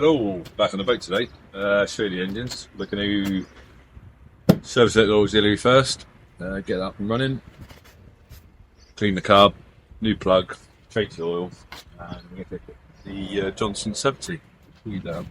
Hello, back on the boat today. Show you the engines. We're going to service the auxiliary first, get it up and running, clean the carb, new plug, change the oil, and we're going to get the Johnson 70. Pull you down.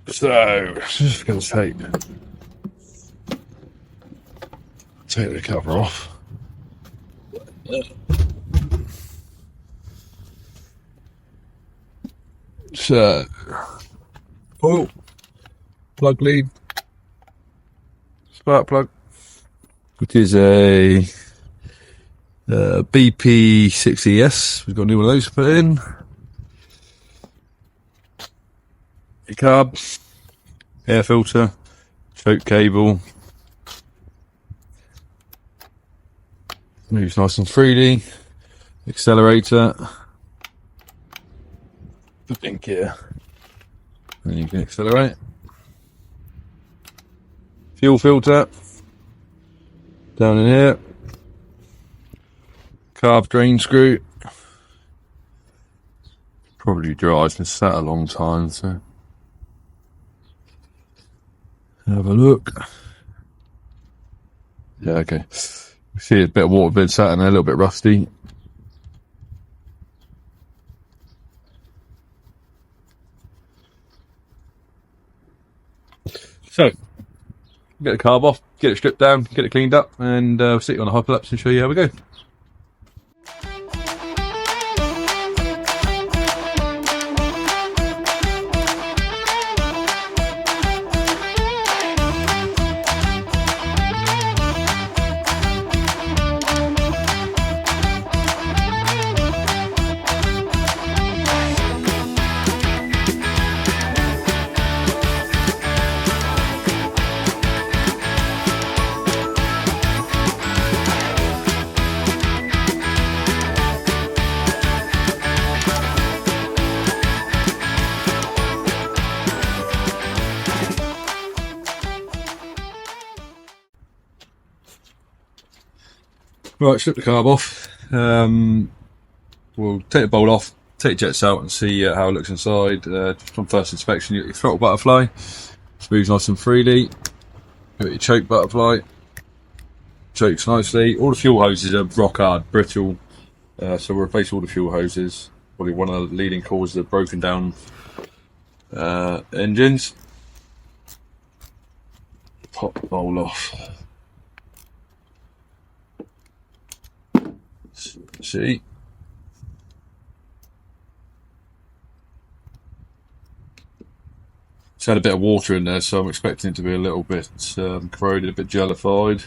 So, just going to take the cover off. So, oil, plug lead, spark plug, which is a BP6ES. We've got a new one of those to put in. Your carb, air filter, choke cable. Moves nice and freely. Accelerator. The pin gear. And you can accelerate. Fuel filter. Down in here. Carb drain screw. Probably dry, it's been sat a long time, so have a look. Yeah, okay. We see a bit of water been sat in there, a little bit rusty. So, get the carb off, get it stripped down, get it cleaned up, and we'll sit you on a hyperlapse and show you how we go. Right, strip the carb off. We'll take the bolt off, take the jets out and see how it looks inside. Just on first inspection, you get your throttle butterfly, moves nice and freely. Got your choke butterfly, chokes nicely. All the fuel hoses are rock hard, brittle, so we'll replace all the fuel hoses. Probably one of the leading causes of broken down engines. Pop the bowl off. See, it's had a bit of water in there, so I'm expecting it to be a little bit corroded, a bit jellified.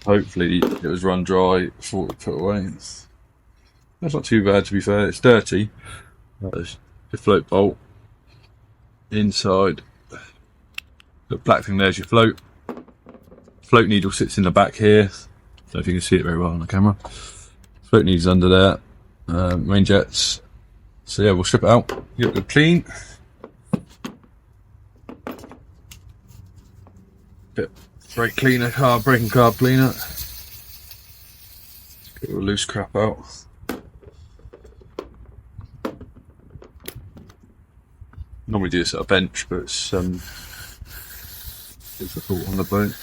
Hopefully it was run dry before it put away. That's not too bad, to be fair. It's dirty. There's your float bolt inside. The black thing there's your float. Float needle sits in the back here. I don't know if you can see it very well on the camera. Float needs under there. Main jets. So yeah, we'll strip it out. Get it good clean. Bit brake cleaner, brake and carb cleaner. Get all the loose crap out. Normally do this at a bench, but it's difficult on the boat.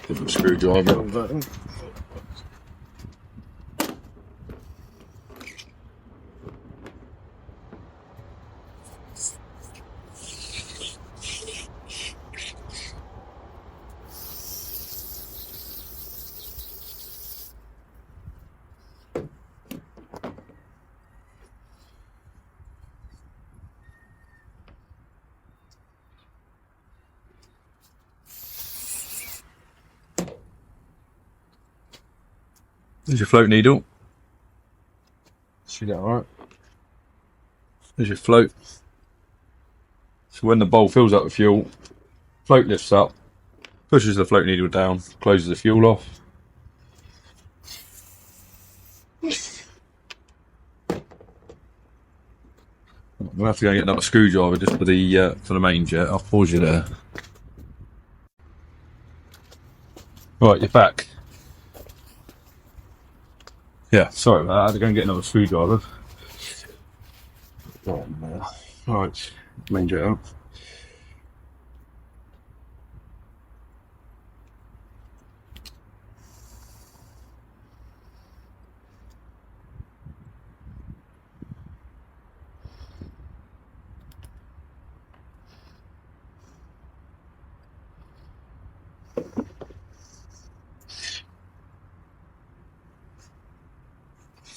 Different screwdriver. There's your float needle. See that alright? There's your float. So when the bowl fills up with fuel, float lifts up, pushes the float needle down, closes the fuel off. We'll have to go and get another screwdriver just for the main jet. I'll pause you there. Right, you're back. Yeah, sorry about that. I had to go and get another screwdriver. Right, main jet out.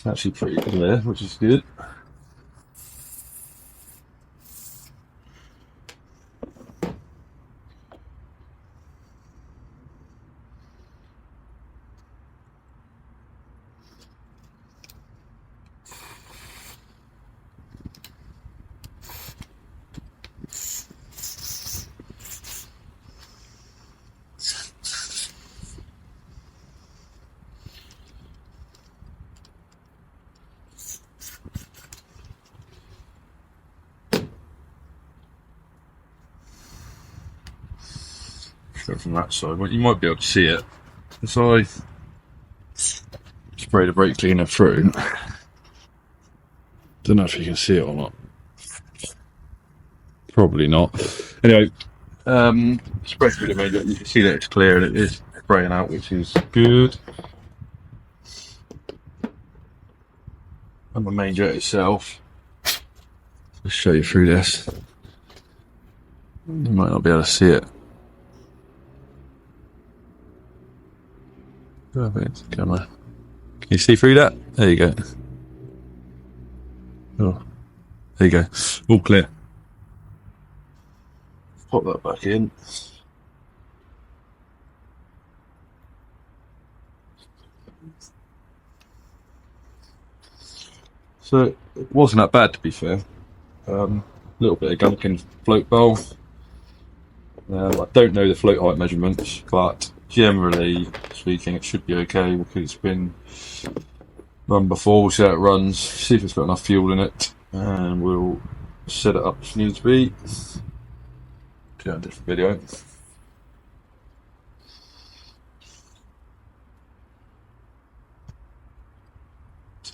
It's actually pretty clear, which is good. Go from that side, well, you might be able to see it. As I spray the brake cleaner through, don't know if you can see it or not. Probably not. Anyway, spray through the main jet, you can see that it's clear and it is spraying out, which is good. And the main jet itself, let's show you through this. You might not be able to see it. Camera. Can you see through that? There you go. Oh, there you go. All clear. Pop that back in. So it wasn't that bad, to be fair. Little bit of gunk in float bowl. I don't know the float height measurements, but generally speaking it should be okay because it's been run before. We'll see how it runs, see if it's got enough fuel in it, and we'll set it up if needs to be. Do a different video.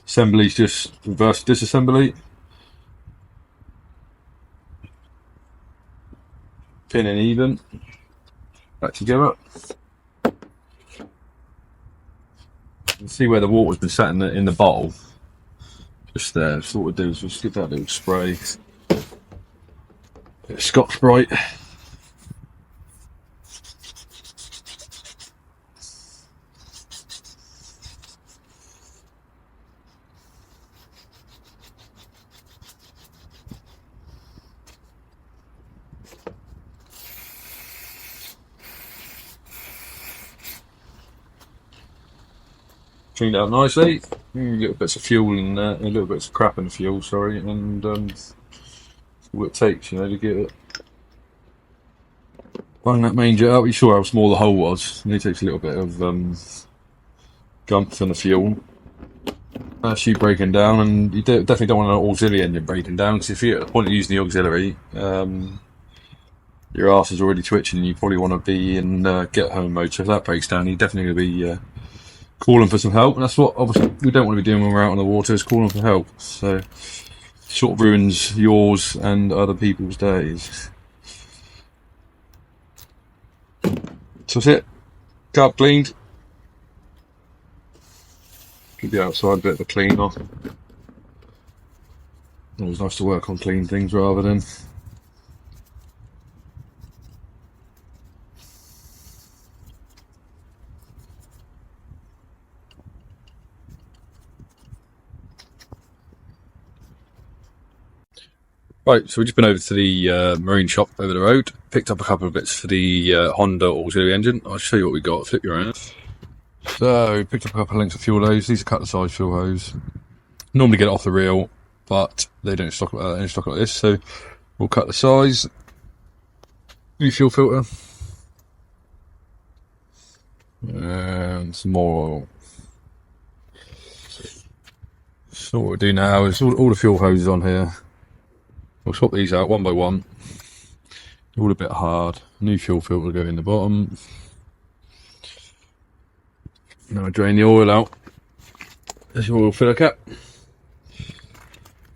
Assembly's just reverse disassembly. Pin and even. Back together. You can see where the water's been sat in the bowl. Just there. So what we'll do is we'll skip that little spray. Bit of Scotch-Brite. Cleaned out nicely. Little bits of fuel in there, a little bits of crap in the fuel, sorry, and what it takes, you know, to get it. Bang that main jet out. You saw how small the hole was, and it takes a little bit of gunk from the fuel. Actually breaking down, and you definitely don't want an auxiliary engine breaking down, because if you're at the point of using the auxiliary, your arse is already twitching, and you probably want to be in get home mode. So if that breaks down, you're definitely going to be calling for some help, and that's what obviously we don't want to be doing when we're out on the water, is calling for help. So sort of ruins yours and other people's days. So that's it. Carb cleaned. Give the outside bit of a clean off. Always nice to work on clean things rather than Right, so we've just been over to the marine shop over the road, picked up a couple of bits for the Honda auxiliary engine. I'll show you what we got, flip you around. So picked up a couple of lengths of fuel hose. These are cut size fuel hose. Normally get it off the reel, but they don't stock like that. They only stock like this. So we'll cut the size. New fuel filter. And some more oil. So what we'll do now is all the fuel hoses on here. We'll swap these out one by one. All a bit hard. New fuel filter will go in the bottom. Now I drain the oil out. There's your oil filler cap.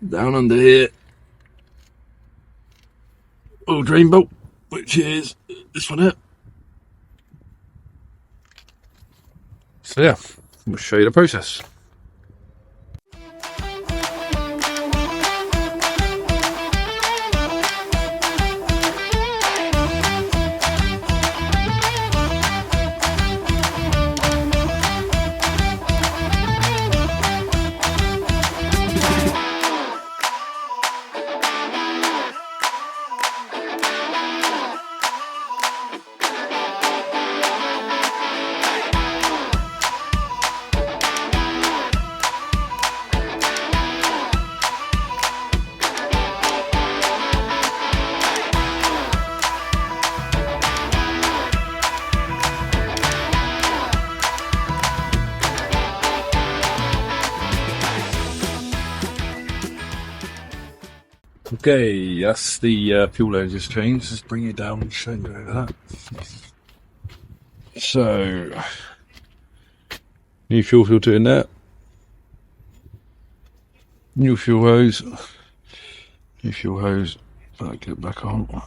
Down under here. Oil drain bolt, which is this one here. So yeah, we'll show you the process. Okay, that's the fuel hose just changed. Just bring it down and show you that. So, new fuel filter in there. New fuel hose. New fuel hose. Back it back on.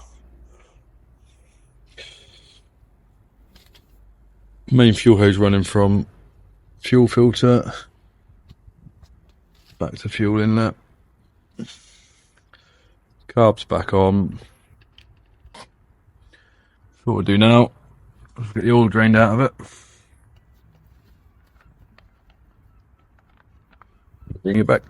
Main fuel hose running from fuel filter back to fuel inlet. Carbs back on. So what we'll do now is get the oil drained out of it. Bring it back.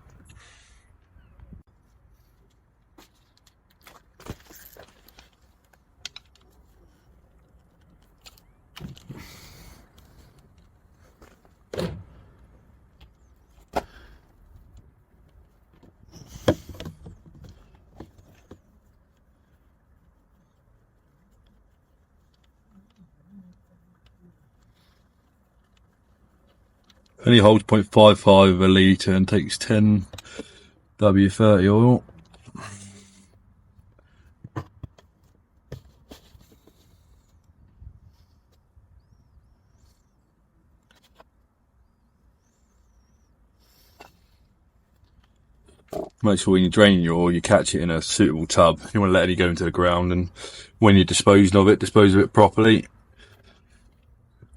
Only holds 0.55 of a litre and takes 10 W30 oil. Make sure when you're draining your oil, you catch it in a suitable tub. You don't want to let any go into the ground, and when you're disposing of it, dispose of it properly.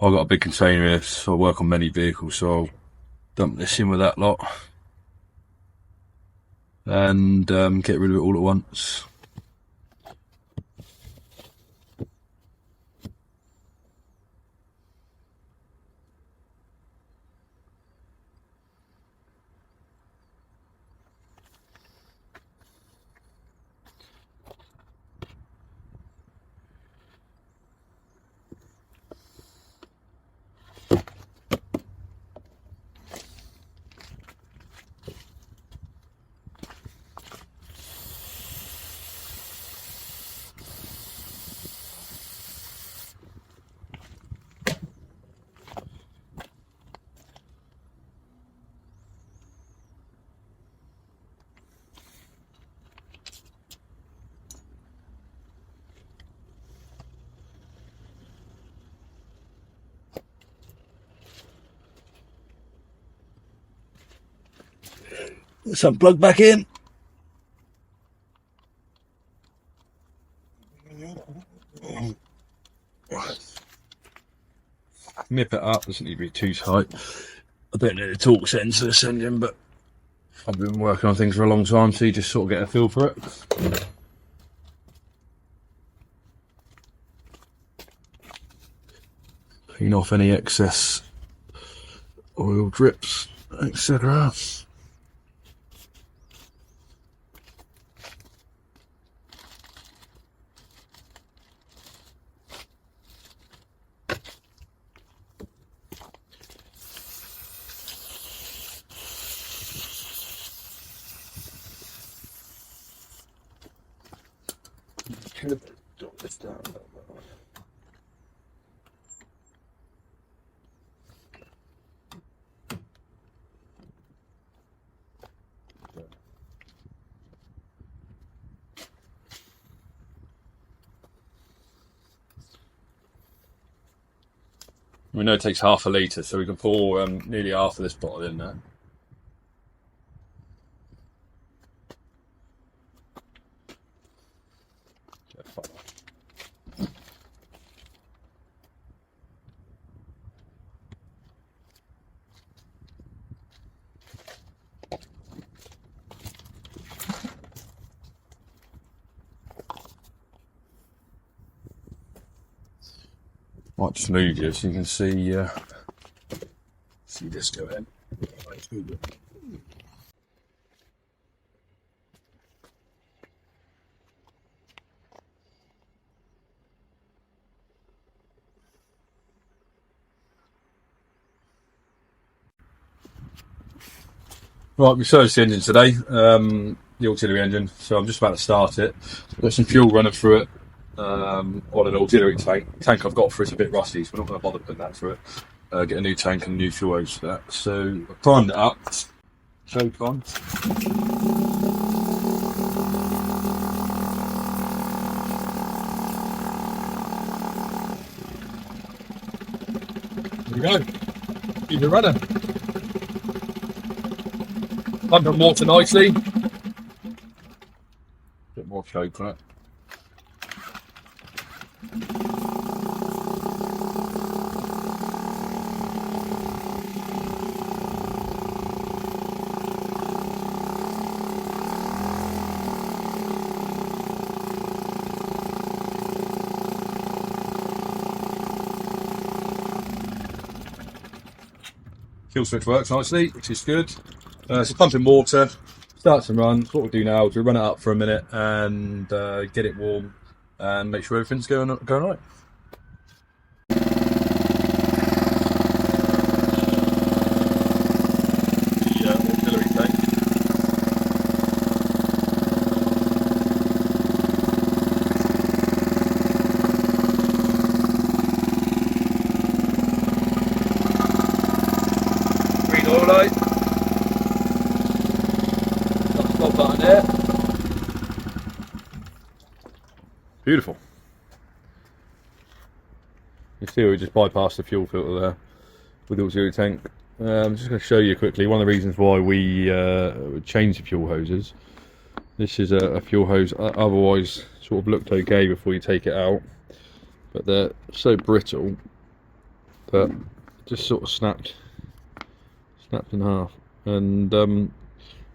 I've got a big container here, so I work on many vehicles, so I'll dump this in with that lot and get rid of it all at once. Some plug back in. Nip it up, doesn't need to be too tight. I don't know the torque sensor to send in, but I've been working on things for a long time, so you just sort of get a feel for it. Clean off any excess oil drips, etc. drop this down a little bit. We know it takes half a litre, so we can pour nearly half of this bottle in there. Might just move you so you can see this go in. Right, we serviced the engine today, the auxiliary engine, so I'm just about to start it. I've got some fuel running through it on an auxiliary tank. The tank I've got for it's a bit rusty, so we're not going to bother putting that through it. Get a new tank and a new fuel hose for that. So I primed it up, choke on. There we go, keep it running. Pumping water nicely. Bit more choke on it. Fuel switch works nicely, which is good. So pumping water, starts and runs. What we'll do now is we'll run it up for a minute and get it warm and make sure everything's going right. The auxiliary tank. Green oil light. Stop button there. Beautiful. You see we just bypassed the fuel filter there with the auxiliary tank. I'm just going to show you quickly one of the reasons why we changed the fuel hoses. This is a fuel hose otherwise sort of looked okay before you take it out, but they're so brittle that it just sort of snapped in half, and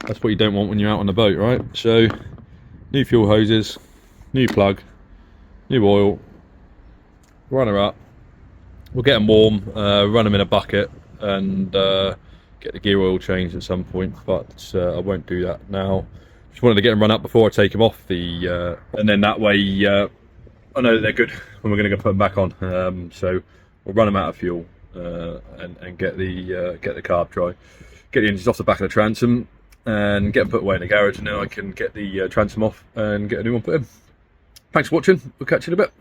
that's what you don't want when you're out on the boat, right? So new fuel hoses, new plug, new oil, run her up. We'll get them warm, run them in a bucket and get the gear oil changed at some point, but I won't do that now. Just wanted to get them run up before I take them off the and then that way I know that they're good when we're going to go put them back on. So we'll run them out of fuel and get the carb dry, get the engines off the back of the transom and get them put away in the garage, and then I can get the transom off and get a new one put in. Thanks for watching, we'll catch you in a bit.